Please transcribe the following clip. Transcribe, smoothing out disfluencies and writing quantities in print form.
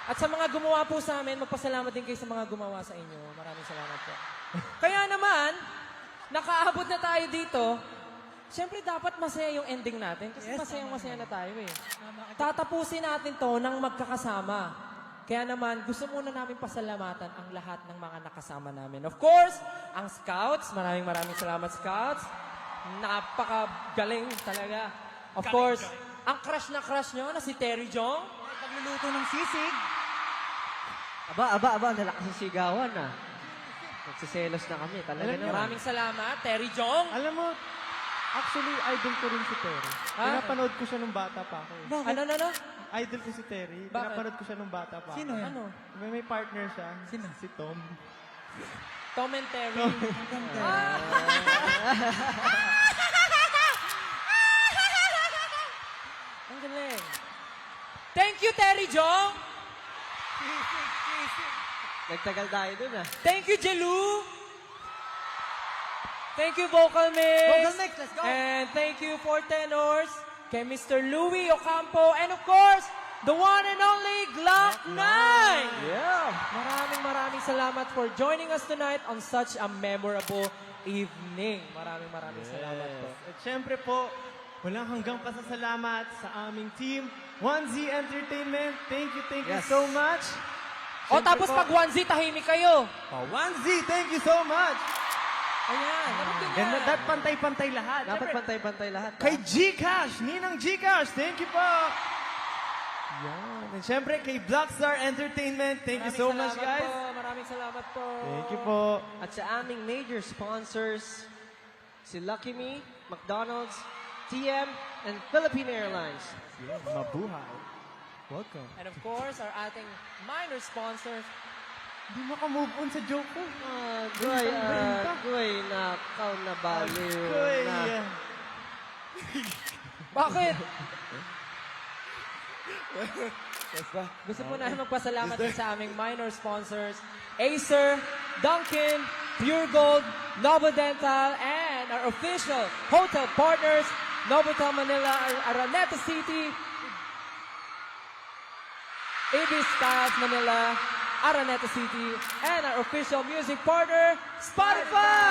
At sa mga gumawa po sa amin, magpasalamat din kayo sa mga gumawa sa inyo. Maraming salamat po. Kaya naman, nakaabot na tayo dito. Siyempre, dapat masaya yung ending natin. Kasi masayang-masaya na tayo eh. Tatapusin natin to ng magkakasama. Kaya naman, gusto muna namin pasalamatan ang lahat ng mga nakasama namin. Of course, ang Scouts. Maraming salamat, Scouts. Napakagaling talaga. Of course, ang crush na crush nyo na si Terry Jong. Pagluluto ng sisig. Aba, nalakas ang sigawan ah. Nagsiselos na kami, talaga naman. Maraming salamat, Terry Jong. Alam mo, actually, idol ko rin si Terry. Ha? Pinapanood ko siya nung bata pa ako. Ano? Idol ko si Terry. Bakit? Pinapanood ko siya nung bata pa Sino ako. yan? Ano? May partner siya. Sino? Si Tom. Tom and Terry. Ang galing. Thank you, Terry Jong. Nagtagal tayo dun ah. Thank you, Jelu. Thank you, Vocal Mix. Vocal Mix, let's go. And thank you for tenors, kay Mr. Louie Ocampo, and of course, the one and only Glock 9. Yeah! Maraming salamat for joining us tonight on such a memorable evening. Maraming salamat po. At syempre po, walang hanggang pasasalamat sa aming team, 1Z Entertainment. Thank you Yes. so much. O Syempre tapos po, pag 1Z, tahimik kayo. 1Z, thank you so much. Ayan, dapat ganyan. Ganda, dapat pantay-pantay lahat. Dapat Syempre, pantay-pantay lahat. kay Gcash, Ninang Gcash, thank you po. Yan. And syempre, kay Blackstar Entertainment, thank you so much, guys. Maraming salamat po. Thank you po. At sa aming major sponsors, si Lucky Me, McDonald's, TM, and Philippine Airlines. Yeah, mabuhay. Welcome. And of course, our ating minor sponsors. Hindi makamove on sa joke ko. Goy, nakaw na baliw Uy, na. Bakit? Gusto po namin magpasalamat din sa aming minor sponsors, Acer, Dunkin, Pure Gold, Novo Dental, and our official hotel partners, Novotel Manila, Araneta City, Ibis Styles Manila, Araneta City, and our official music partner, Spotify!